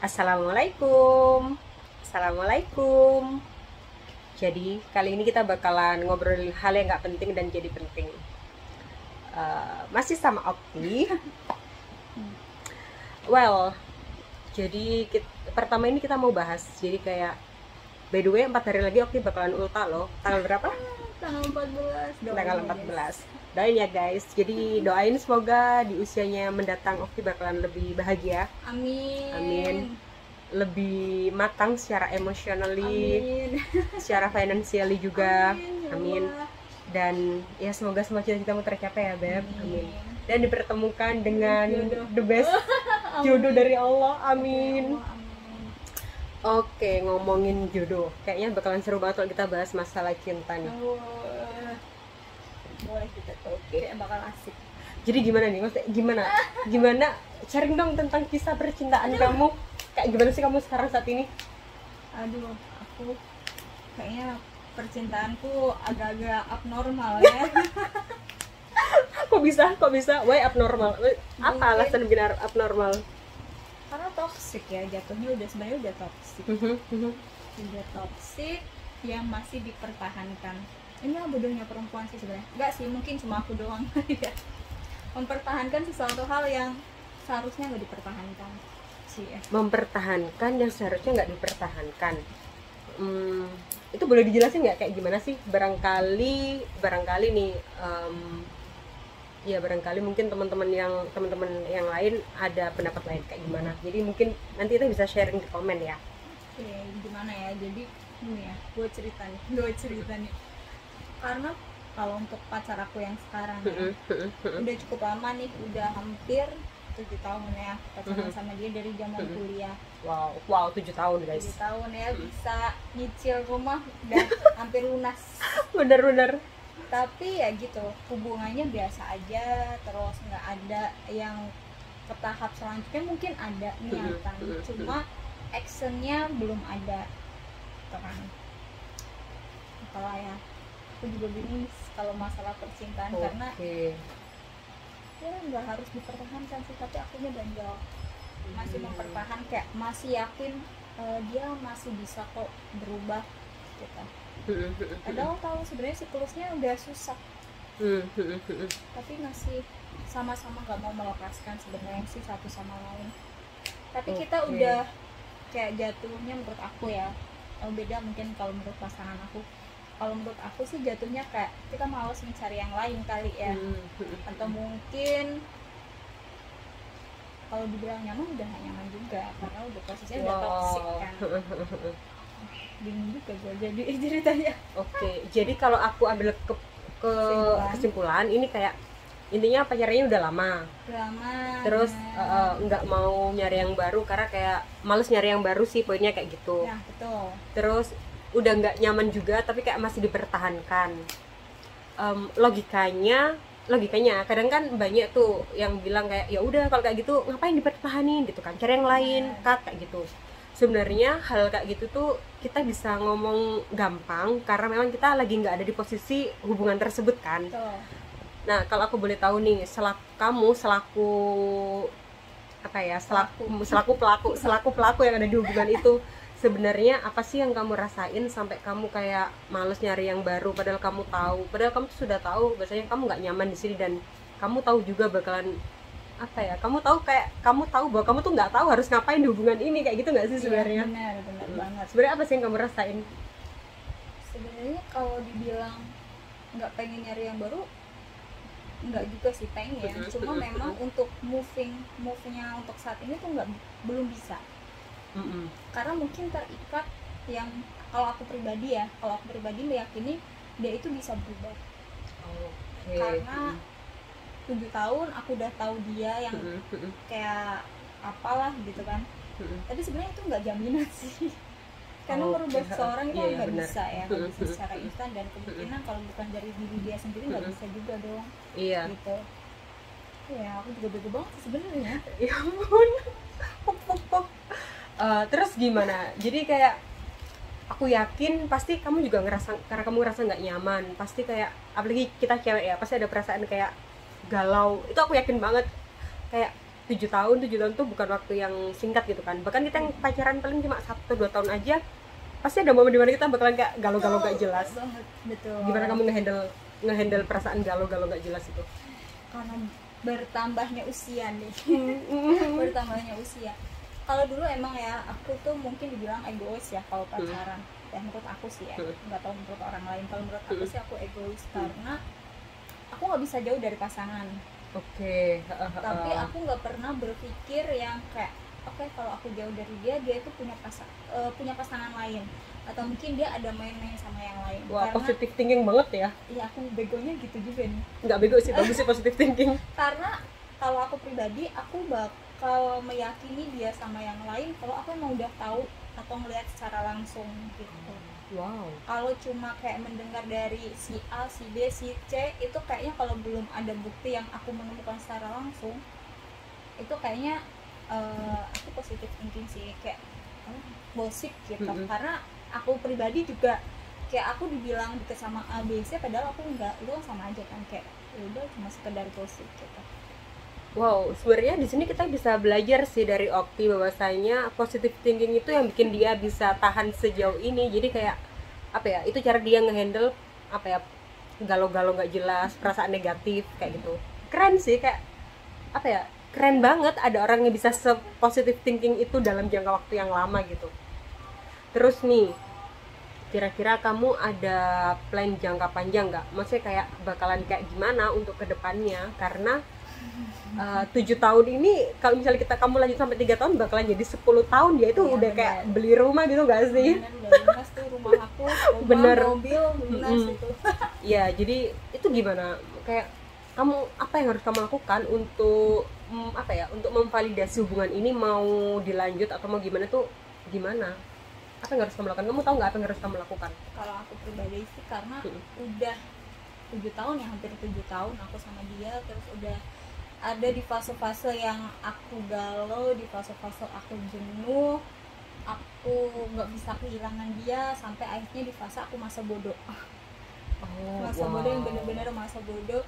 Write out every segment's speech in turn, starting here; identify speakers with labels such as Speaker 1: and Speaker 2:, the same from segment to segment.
Speaker 1: Assalamualaikum. Assalamualaikum. Jadi kali ini kita bakalan ngobrolin hal yang nggak penting dan jadi penting. Masih sama Okti. Well, jadi pertama ini kita mau bahas. Jadi kayak by the way 4 hari lagi Okti bakalan ulta loh. Tanggal berapa?
Speaker 2: Tanggal 14.
Speaker 1: Tanggal 14. Doain ya guys. Jadi doain semoga di usianya mendatang Okti bakalan lebih bahagia.
Speaker 2: Amin.
Speaker 1: Amin. Lebih matang secara emotionally,
Speaker 2: Amin.
Speaker 1: secara financially juga.
Speaker 2: Amin, ya
Speaker 1: Amin.
Speaker 2: Allah.
Speaker 1: Dan ya semoga semua cita-citamu tercapai ya Beb. Amin.
Speaker 2: Amin.
Speaker 1: Dan dipertemukan dengan
Speaker 2: Jodoh.
Speaker 1: the best jodoh dari Allah. Amin.
Speaker 2: Ya Allah, amin.
Speaker 1: Oke, ngomongin jodoh, kayaknya bakalan seru banget kalau kita bahas masalah cinta nih.
Speaker 2: Boleh kita tuh. Kayak bakal asik.
Speaker 1: Jadi gimana nih? Maksudnya gimana? Sharing dong tentang kisah percintaan kamu. Kayak gimana sih kamu sekarang saat ini?
Speaker 2: Aduh, aku kayaknya percintaanku agak-agak abnormal ya.
Speaker 1: Kok bisa? Why abnormal? Apa
Speaker 2: Mungkin.
Speaker 1: alasan binar abnormal?
Speaker 2: Karena toxic ya, jatuhnya sebenarnya udah toxic. Udah toxic yang masih dipertahankan. Ini lah bodohnya perempuan sih sebenarnya. Enggak sih, mungkin cuma aku doang ya. Mempertahankan sesuatu hal yang seharusnya nggak dipertahankan sih ya.
Speaker 1: Mempertahankan yang seharusnya nggak dipertahankan. Itu boleh dijelasin nggak kayak gimana sih? Barangkali nih, ya barangkali mungkin teman-teman yang lain ada pendapat lain kayak gimana. Jadi mungkin nanti kita bisa sharing di komen ya.
Speaker 2: Oke, gimana ya? Jadi ini ya, gue cerita nih. Karena kalau untuk pacar aku yang sekarang ya, udah cukup lama nih, udah hampir 7 tahun ya pacaran sama dia dari zaman kuliah.
Speaker 1: Wow, 7 tahun
Speaker 2: 7
Speaker 1: guys.
Speaker 2: tahun ya, bisa nyicil rumah udah hampir lunas.
Speaker 1: Bener.
Speaker 2: Tapi ya gitu, hubungannya biasa aja, terus nggak ada yang ke tahap selanjutnya. Mungkin ada niatan, cuma actionnya belum ada gitu kan. Apalah ya, aku juga bingung kalau masalah percintaan. Karena ya nggak harus dipertahankan sih, tapi akunya ganjal, masih mempertahankan, kayak masih yakin dia masih bisa kok berubah gitu. Padahal tahu sebenarnya siklusnya udah susah, tapi masih sama-sama nggak mau melepaskan sebenarnya sih satu sama lain. Tapi kita udah kayak jatuhnya, menurut aku ya, beda mungkin kalau menurut pasangan aku. Kalau menurut aku sih jatuhnya kayak kita malas mencari yang lain kali ya, atau mungkin kalau dibilang nyaman udah gak nyaman juga karena udah posisinya udah toxic kan. Bingung juga gue jadi ceritanya.
Speaker 1: Oke, jadi kalau aku ambil kesimpulan ini kayak intinya pacarnya udah lama. Terus nggak mau nyari yang baru karena kayak males nyari yang baru sih, poinnya kayak gitu.
Speaker 2: Ya, betul.
Speaker 1: Terus udah nggak nyaman juga tapi kayak masih dipertahankan. Logikanya kadang kan banyak tuh yang bilang kayak ya udah kalau kayak gitu ngapain dipertahanin gitu kan, cari yang lain kayak gitu. Sebenarnya hal kayak gitu tuh kita bisa ngomong gampang karena memang kita lagi nggak ada di posisi hubungan tersebut kan.
Speaker 2: Betul.
Speaker 1: Nah kalau aku boleh tahu nih, selaku pelaku yang ada di hubungan itu, sebenarnya apa sih yang kamu rasain sampai kamu kayak males nyari yang baru, padahal kamu tuh sudah tahu bahwasanya kamu nggak nyaman di sini, dan kamu tahu juga bakalan kamu tahu bahwa kamu tuh nggak tahu harus ngapain di hubungan ini, kayak gitu nggak sih sebenarnya?
Speaker 2: Benar banget.
Speaker 1: Sebenarnya apa sih yang kamu rasain?
Speaker 2: Sebenarnya kalau dibilang nggak pengen nyari yang baru, nggak juga sih, pengen, cuma memang untuk move-nya untuk saat ini tuh belum bisa. Karena mungkin terikat yang, kalau aku pribadi meyakini dia itu bisa berubah. Karena 7 tahun aku udah tahu dia yang kayak apalah gitu kan. Tapi sebenarnya itu nggak jaminan sih. Karena merubah seseorang itu nggak bisa ya, nggak bisa secara instan, dan kemungkinan kalau bukan dari diri dia sendiri nggak bisa juga dong.
Speaker 1: Iya.
Speaker 2: Gitu. Ya aku juga bego banget sih sebenarnya.
Speaker 1: Ya ampun. Terus gimana? Jadi kayak aku yakin pasti kamu juga ngerasa, karena kamu ngerasa nggak nyaman, pasti kayak, apalagi kita cewek ya, pasti ada perasaan kayak galau. Itu aku yakin banget. Kayak 7 tahun tuh bukan waktu yang singkat gitu kan. Bahkan kita yang pacaran paling cuma 1-2 tahun aja pasti ada momen dimana kita bakalan kayak galau-galau gak jelas
Speaker 2: banget. Betul.
Speaker 1: Gimana kamu ngehandle perasaan galau-galau gak jelas itu?
Speaker 2: Karena bertambahnya usia nih. Bertambahnya usia. Kalau dulu emang ya aku tuh mungkin dibilang egois ya kalau pacaran. Ya menurut aku sih ya, nggak tahu menurut orang lain. Kalau menurut aku sih aku egois karena aku nggak bisa jauh dari pasangan.
Speaker 1: Oke.
Speaker 2: Tapi aku nggak pernah berpikir yang kayak oke, kalau aku jauh dari dia itu punya pasangan lain, atau mungkin dia ada main-main sama yang lain.
Speaker 1: Wah,
Speaker 2: karena
Speaker 1: positive thinking banget ya.
Speaker 2: iya, aku begonya gitu juga nih.
Speaker 1: Nggak bego sih, bagus sih positive thinking.
Speaker 2: Karena kalau aku pribadi, aku bakal meyakini dia sama yang lain kalau aku emang udah tahu atau ngelihat secara langsung gitu.
Speaker 1: Wow.
Speaker 2: Kalau cuma kayak mendengar dari si A, si B, si C, itu kayaknya kalau belum ada bukti yang aku menemukan secara langsung, itu kayaknya aku positive thinking sih, kayak gosip gitu. Karena aku pribadi juga kayak aku dibilang deket sama A, B, C, padahal aku enggak, itu kan sama aja kan, kayak udah cuma sekedar gosip gitu.
Speaker 1: Wow, sebenarnya di sini kita bisa belajar sih dari Okti bahwasanya positive thinking itu yang bikin dia bisa tahan sejauh ini. Jadi kayak apa ya? Itu cara dia ngehandle apa ya? Galau-galau nggak jelas, perasaan negatif kayak gitu. Keren sih, kayak apa ya? Keren banget ada orang yang bisa se-positive thinking itu dalam jangka waktu yang lama gitu. Terus nih, kira-kira kamu ada plan jangka panjang nggak? Maksudnya kayak bakalan kayak gimana untuk kedepannya? Karena 7 tahun ini kalau misalnya kamu lanjut sampai 3 tahun bakalan jadi 10 tahun dia itu
Speaker 2: ya,
Speaker 1: udah
Speaker 2: bener.
Speaker 1: Kayak beli rumah gitu gak sih?
Speaker 2: Udah lunas tuh rumah aku, rumah,
Speaker 1: bener.
Speaker 2: mobil lunas itu.
Speaker 1: Iya, jadi itu gimana? Kayak kamu apa yang harus kamu lakukan untuk apa ya? Untuk memvalidasi hubungan ini mau dilanjut atau mau gimana tuh gimana? Apa yang harus kamu lakukan? Kamu tahu nggak apa yang harus kamu lakukan?
Speaker 2: Kalau aku pribadi sih karena udah 7 tahun ya, hampir 7 tahun aku sama dia, terus udah ada di fase-fase yang aku galau, di fase-fase aku jenuh, aku nggak bisa kehilangan dia, sampai akhirnya di fase aku masa bodoh. Masa bodoh yang bener-bener masa bodoh.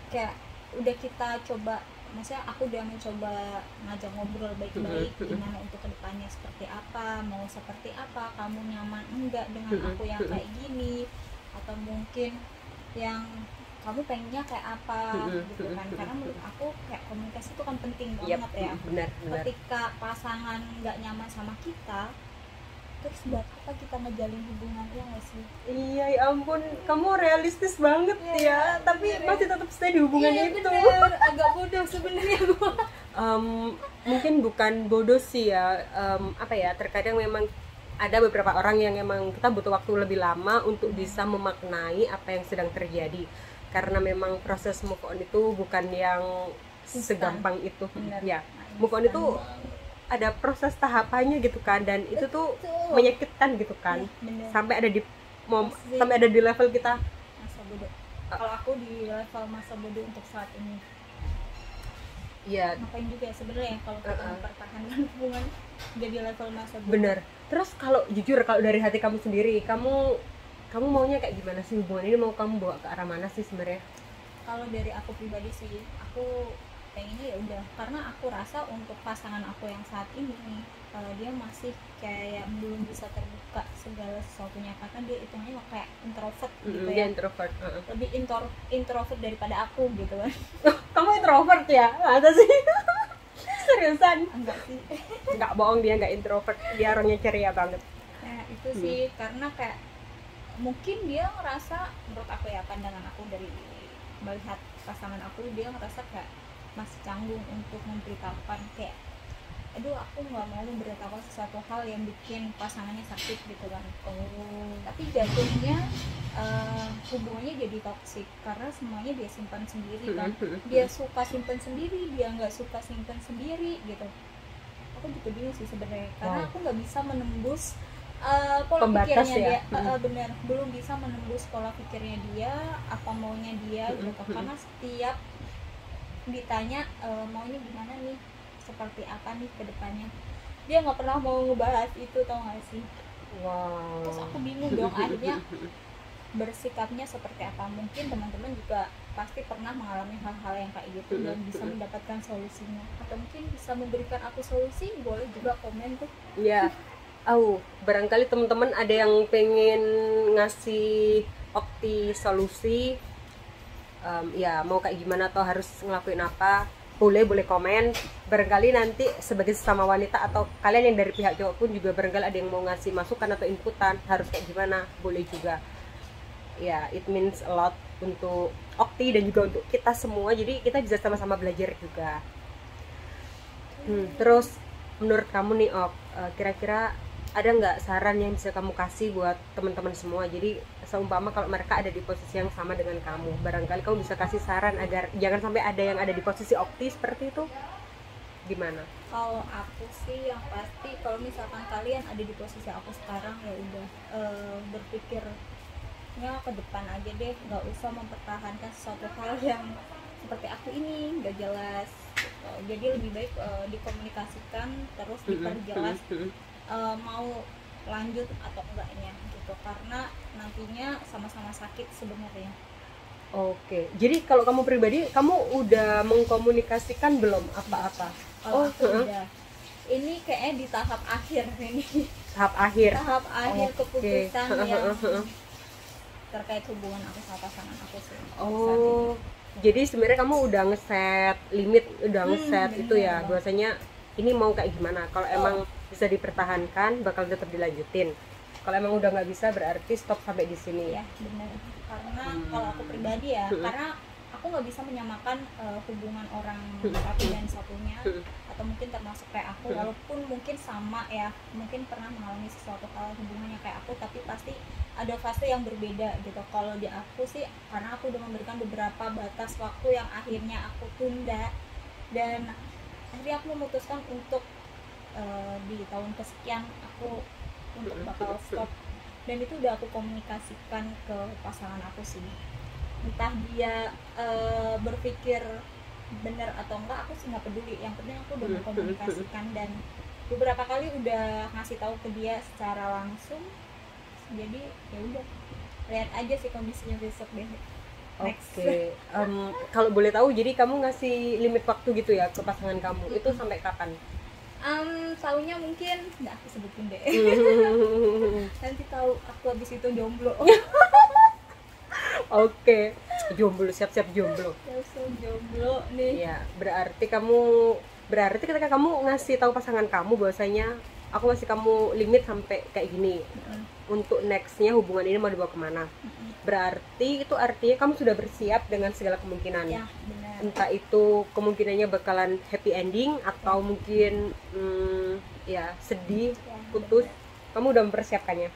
Speaker 2: Kayak udah kita coba, maksudnya aku udah mencoba ngajak ngobrol baik-baik gimana untuk kedepannya seperti apa, mau seperti apa, kamu nyaman enggak dengan aku yang kayak gini, atau mungkin yang kamu pengennya kayak apa gitu kan. Karena menurut aku kayak komunikasi itu kan penting banget ya.
Speaker 1: Benar.
Speaker 2: Ketika pasangan nggak nyaman sama kita, terus buat apa kita ngejalin hubungan, ya nggak sih?
Speaker 1: Iya, ya ampun, kamu realistis banget ya, tapi masih tetap stay di hubungan itu.
Speaker 2: Bener. Agak bodoh sebenarnya gua.
Speaker 1: Mungkin bukan bodoh sih ya, apa ya, terkadang memang ada beberapa orang yang emang kita butuh waktu lebih lama untuk bisa memaknai apa yang sedang terjadi. Karena memang proses move on itu bukan yang segampang itu.
Speaker 2: Bener.
Speaker 1: Ya, move on itu ada proses tahapannya gitu kan, dan itu tuh menyakitkan gitu kan. Sampai ada di level kita
Speaker 2: masa bodoh. Kalau aku di level masa bodoh untuk saat ini.
Speaker 1: Iya.
Speaker 2: Ngapain juga ya sebenarnya kalau kita mempertahankan hubungan jadi level masa bodoh.
Speaker 1: Bener. Terus kalau jujur, kalau dari hati kamu sendiri, kamu maunya kayak gimana sih hubungan ini? Mau kamu bawa ke arah mana sih sebenarnya?
Speaker 2: Kalau dari aku pribadi sih, aku pengennya ya udah, karena aku rasa untuk pasangan aku yang saat ini nih, kalau dia masih kayak belum bisa terbuka segala sesuatunya, karena dia hitungannya kayak introvert gitu ya.
Speaker 1: Dia introvert.
Speaker 2: Lebih introvert daripada aku gitu kan.
Speaker 1: Kamu introvert ya? Masa sih? Seriusan?
Speaker 2: Enggak sih.
Speaker 1: Enggak bohong, dia enggak introvert, dia orangnya ceria banget.
Speaker 2: Nah itu sih karena kayak mungkin dia ngerasa, menurut aku ya, pandangan aku dari melihat pasangan aku, dia ngerasa kayak masih canggung untuk memberitahukan, kayak aduh aku nggak mau memberitahukan sesuatu hal yang bikin pasangannya sakit gitu kan. Tapi jatuhnya hubungannya jadi toksik karena semuanya dia simpan sendiri kan. Dia suka simpan sendiri, dia nggak suka simpan sendiri gitu. Aku juga bingung sih sebenarnya, karena aku nggak bisa menembus pola
Speaker 1: pembatas
Speaker 2: pikirnya
Speaker 1: ya?
Speaker 2: dia. Benar, belum bisa menembus pola pikirnya dia, apa maunya dia gitu. Karena setiap ditanya maunya gimana nih, seperti apa nih ke depannya, dia nggak pernah mau ngebahas itu, tau gak sih?
Speaker 1: Wow.
Speaker 2: Terus aku bingung dong akhirnya bersikapnya seperti apa. Mungkin teman-teman juga pasti pernah mengalami hal-hal yang kayak gitu dan bisa mendapatkan solusinya, atau mungkin bisa memberikan aku solusi, boleh juga komen tuh.
Speaker 1: Ya, barangkali teman-teman ada yang pengen ngasih Okti solusi, ya mau kayak gimana atau harus ngelakuin apa, boleh komen. Barangkali nanti sebagai sesama wanita atau kalian yang dari pihak cowok pun juga barangkali ada yang mau ngasih masukan atau inputan harus kayak gimana, boleh juga. Ya, it means a lot untuk Okti dan juga untuk kita semua, jadi kita bisa sama-sama belajar juga. Terus menurut kamu nih Ok, kira-kira ada nggak saran yang bisa kamu kasih buat teman-teman semua? Jadi seumpama kalau mereka ada di posisi yang sama dengan kamu, barangkali kamu bisa kasih saran agar jangan sampai ada yang ada di posisi Okti seperti itu. Gimana?
Speaker 2: Kalau aku sih yang pasti, kalau misalkan kalian ada di posisi aku sekarang, ya udah berpikirnya ke depan aja deh, nggak usah mempertahankan sesuatu hal yang seperti aku ini nggak jelas. Jadi lebih baik dikomunikasikan, terus diperjelas mau lanjut atau enggaknya gitu, karena nantinya sama-sama sakit sebenarnya.
Speaker 1: Oke, jadi kalau kamu pribadi, kamu udah mengkomunikasikan belum apa-apa?
Speaker 2: Aku udah. Ini kayaknya di tahap akhir ini.
Speaker 1: Tahap akhir.
Speaker 2: Tahap akhir keputusan yang
Speaker 1: Heeh.
Speaker 2: terkait hubungan aku sama pasangan aku sih.
Speaker 1: Oh, jadi sebenarnya kamu udah ngeset limit, udah ngeset itu ya, bahwasanya ini mau kayak gimana. Kalau emang bisa dipertahankan, bakal tetap dilanjutin. Kalau emang udah nggak bisa, berarti stop sampai di sini.
Speaker 2: Ya benar. Karena kalau aku pribadi ya, karena aku nggak bisa menyamakan hubungan orang satu dan satunya, atau mungkin termasuk kayak aku, walaupun mungkin sama ya, mungkin pernah mengalami sesuatu hal hubungannya kayak aku, tapi pasti ada fase yang berbeda gitu. Kalau di aku sih, karena aku udah memberikan beberapa batas waktu yang akhirnya aku tunda, dan akhirnya aku memutuskan untuk di tahun kesekian aku untuk bakal stop, dan itu udah aku komunikasikan ke pasangan aku sih. Entah dia berpikir benar atau enggak, aku sih nggak peduli, yang penting aku udah mengkomunikasikan, dan beberapa kali udah ngasih tahu ke dia secara langsung. Jadi ya udah, lihat aja sih kondisinya besok deh.
Speaker 1: Oke. Kalau boleh tahu, jadi kamu ngasih limit waktu gitu ya ke pasangan kamu, itu sampai kapan?
Speaker 2: Taunya mungkin nggak aku sebutin deh. Nanti tahu aku habis itu jomblo.
Speaker 1: Oke, jomblo, siap-siap jomblo.
Speaker 2: Jomblo nih.
Speaker 1: Ya, berarti ketika kamu ngasih tahu pasangan kamu bahwasanya aku ngasih kamu limit sampai kayak gini, untuk nextnya hubungan ini mau dibawa kemana, berarti itu artinya kamu sudah bersiap dengan segala kemungkinan.
Speaker 2: Ya, benar.
Speaker 1: Entah itu kemungkinannya bakalan happy ending atau mungkin ya sedih, putus, kamu udah mempersiapkannya.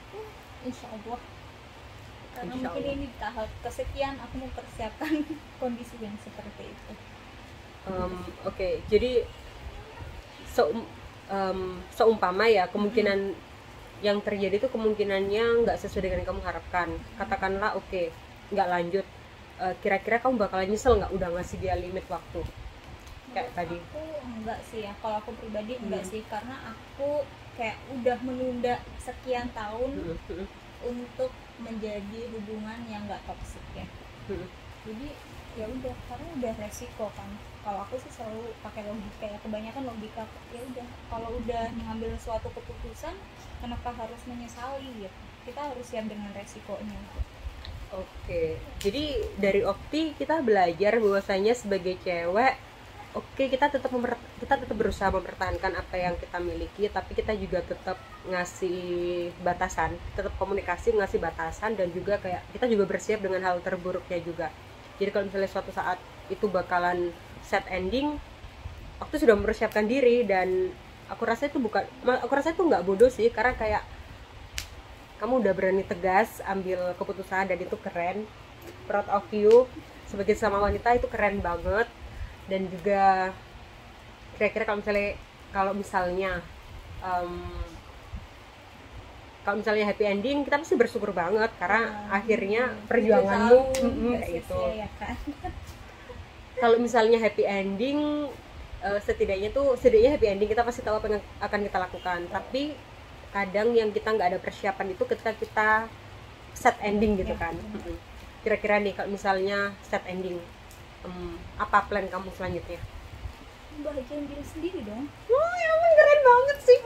Speaker 2: Insya Allah. Karena
Speaker 1: Insya
Speaker 2: mungkin
Speaker 1: Allah.
Speaker 2: ini di tahap kesekian aku mempersiapkan kondisi yang seperti itu.
Speaker 1: Oke, jadi seumpama ya kemungkinan yang terjadi itu kemungkinannya nggak sesuai dengan yang kamu harapkan, katakanlah oke, nggak lanjut, kira-kira kamu bakalan nyesel nggak udah ngasih dia limit waktu kayak tadi?
Speaker 2: Aku enggak sih ya, kalau aku pribadi enggak sih, karena aku kayak udah menunda sekian tahun untuk menjadi hubungan yang nggak toksik ya. Jadi ya udah, karena udah resiko kan. Kalau aku sih selalu pakai logika ya, kebanyakan logika. Ya udah, kalau udah mengambil suatu keputusan, kenapa harus menyesali gitu? Kita harus siap dengan resikonya.
Speaker 1: Oke, jadi dari Okti kita belajar bahwasanya sebagai cewek, oke, kita tetap berusaha mempertahankan apa yang kita miliki, tapi kita juga tetap ngasih batasan, tetap komunikasi, ngasih batasan, dan juga kayak kita juga bersiap dengan hal terburuknya juga. Jadi kalau misalnya suatu saat itu bakalan sad ending, Okti sudah mempersiapkan diri, dan aku rasa itu nggak bodoh sih, karena kayak kamu udah berani tegas ambil keputusan, dan itu keren. Proud of you, sebagai sama wanita itu keren banget. Dan juga kira-kira kalau misalnya happy ending, kita pasti bersyukur banget karena akhirnya perjuanganmu kayak gitu
Speaker 2: ya kan?
Speaker 1: Kalau misalnya happy ending, setidaknya happy ending kita pasti tahu apa yang akan kita lakukan. Tapi kadang yang kita nggak ada persiapan itu ketika kita sad ending gitu kan. Kira-kira nih kalau misalnya sad ending, Apa plan kamu selanjutnya?
Speaker 2: Bahagiain diri sendiri dong.
Speaker 1: Wah, ya ampun, keren banget sih.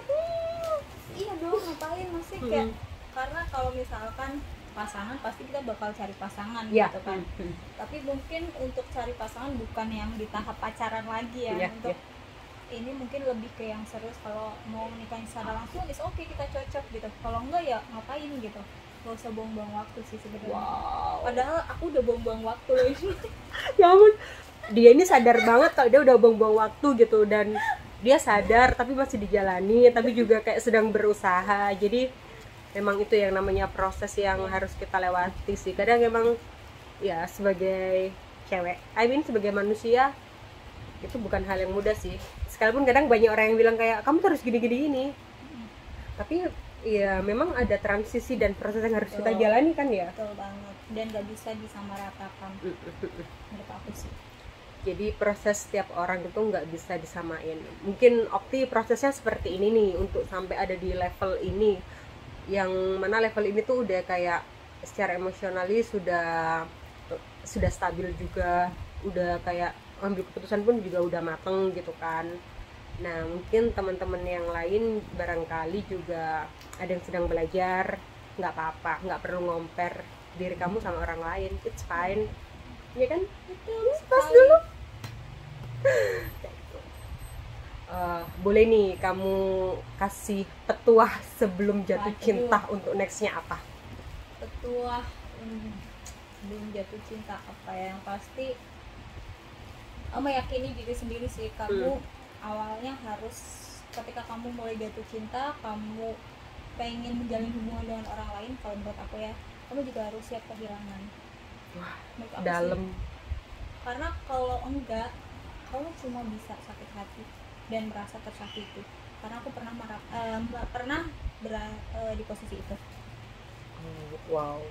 Speaker 2: Iya dong, ngapain masih kayak karena kalau misalkan pasangan pasti kita bakal cari pasangan
Speaker 1: Ya.
Speaker 2: gitu kan. Tapi mungkin untuk cari pasangan bukan yang di tahap pacaran lagi ya.
Speaker 1: Iya,
Speaker 2: Untuk ini mungkin lebih ke yang serius. Kalau mau nikahin secara langsung is oke, kita cocok gitu. Kalau enggak ya ngapain gitu. Gak usah buang-buang waktu sih sebenarnya.
Speaker 1: Wow.
Speaker 2: Padahal aku udah buang-buang waktu loh ini.
Speaker 1: Ya ampun, dia ini sadar banget kalau dia udah buang-buang waktu gitu, dan dia sadar tapi masih dijalani, tapi juga kayak sedang berusaha. Jadi memang itu yang namanya proses yang harus kita lewati sih. Kadang emang ya sebagai cewek, sebagai manusia itu bukan hal yang mudah sih. Sekalipun kadang banyak orang yang bilang kayak kamu terus gini-gini ini, tapi ya memang ada transisi dan proses yang harus kita jalani kan ya.
Speaker 2: Betul banget. Dan gak bisa disamaratakan menurut aku sih.
Speaker 1: Jadi proses setiap orang itu nggak bisa disamain. Mungkin Okti prosesnya seperti ini nih untuk sampai ada di level ini, yang mana level ini tuh udah kayak secara emosionali sudah stabil juga, udah kayak ambil keputusan pun juga udah mateng gitu kan. Nah mungkin teman-teman yang lain barangkali juga ada yang sedang belajar, nggak apa-apa, nggak perlu ngomper diri kamu sama orang lain, it's fine, ya kan?
Speaker 2: Betul.
Speaker 1: Pas dulu. Boleh nih kamu kasih petuah sebelum jatuh
Speaker 2: Waduh.
Speaker 1: cinta untuk nextnya apa?
Speaker 2: Petuah belum jatuh cinta apa ya? Yang pasti meyakini diri sendiri sih. Kamu awalnya harus, ketika kamu mulai jatuh cinta, kamu pengen menjalin hubungan dengan orang lain, kalau menurut aku ya, kamu juga harus siap kehilangan.
Speaker 1: Wah,
Speaker 2: Menurut aku
Speaker 1: dalam.
Speaker 2: sih. Karena kalau enggak, kamu cuma bisa sakit hati dan merasa tersakiti. Karena aku pernah di posisi itu.
Speaker 1: Wow,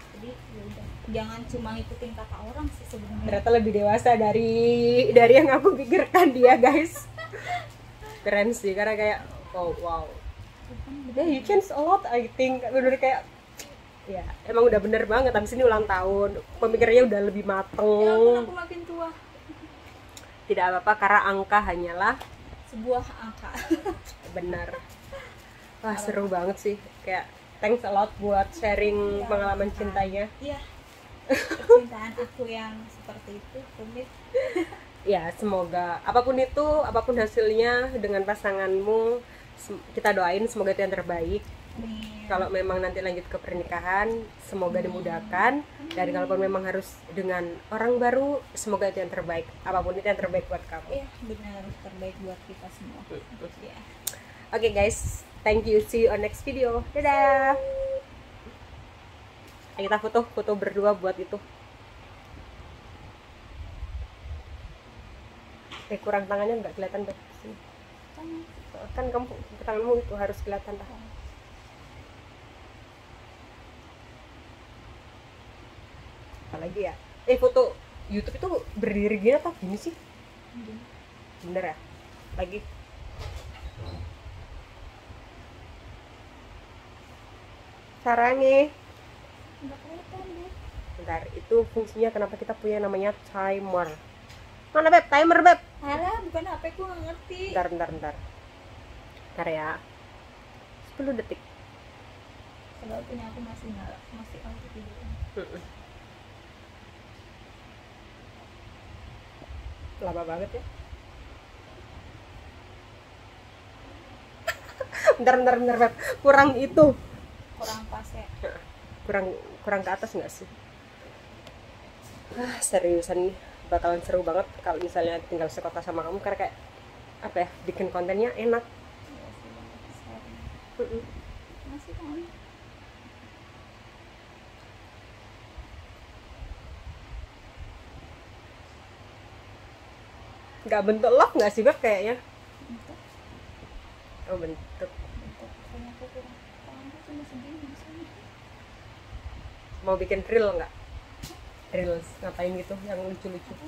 Speaker 2: Jadi ya udah, jangan cuma ngikutin kata orang sih sebenarnya.
Speaker 1: ternyata lebih dewasa dari yang aku pikirkan dia, guys. Keren sih, karena kayak wow. Yeah, you change a lot, I think. Bener kayak ya emang udah bener banget. Habis ini ulang tahun, pemikirannya udah lebih
Speaker 2: Ya ampun,
Speaker 1: mateng.
Speaker 2: aku makin tua.
Speaker 1: Tidak apa-apa, karena angka hanyalah
Speaker 2: Sebuah angka.
Speaker 1: benar. Wah, seru banget sih. Kayak thanks a lot buat sharing
Speaker 2: Ya,
Speaker 1: pengalaman
Speaker 2: kan.
Speaker 1: cintanya.
Speaker 2: Iya. Percintaan aku yang seperti itu rumit.
Speaker 1: Ya, semoga apapun itu, apapun hasilnya dengan pasanganmu, kita doain semoga itu yang terbaik.
Speaker 2: Amin.
Speaker 1: Kalau memang nanti lanjut ke pernikahan, semoga dimudahkan. Dan kalaupun memang harus dengan orang baru, semoga itu yang terbaik. Apapun itu yang terbaik buat kamu.
Speaker 2: Iya, benar, terbaik buat kita semua. Ya.
Speaker 1: Oke guys, thank you. See you on next video. Dadah. Ayo kita foto berdua buat itu. Kurang tangannya nggak kelihatan deh. Sini. Kan kamu tanganmu itu harus kelihatan dah. Apalagi ya? Foto YouTube itu berdiri gini atau gini sih? Bener ya? Lagi. Sarangnya.
Speaker 2: Nggak kelihatan deh.
Speaker 1: Bentar, itu fungsinya kenapa kita punya namanya timer. Mana Beb? Timer Beb?
Speaker 2: Alah, bukan HP ku, nggak ngerti.
Speaker 1: Bentar. Bentar ya. 10 detik.
Speaker 2: Kalau punya aku masih nyala, masih auto tidur.
Speaker 1: Lama banget ya. bentar Beb. Kurang itu.
Speaker 2: Kurang pas ya.
Speaker 1: Kurang ke atas nggak sih? Seriusan nih bakalan seru banget kalau misalnya tinggal sekota sama kamu, karena kayak apa ya, bikin kontennya enak.
Speaker 2: Iya sih, sharing. Masih kan?
Speaker 1: Nggak bentuk love nggak sih Beb kayaknya?
Speaker 2: Bentuk,
Speaker 1: Oh bentuk.
Speaker 2: kayaknya aku kurang. Tanganku cuma segini di sini.
Speaker 1: Mau bikin reel nggak? Reels ngapain gitu yang lucu-lucu?
Speaker 2: Aku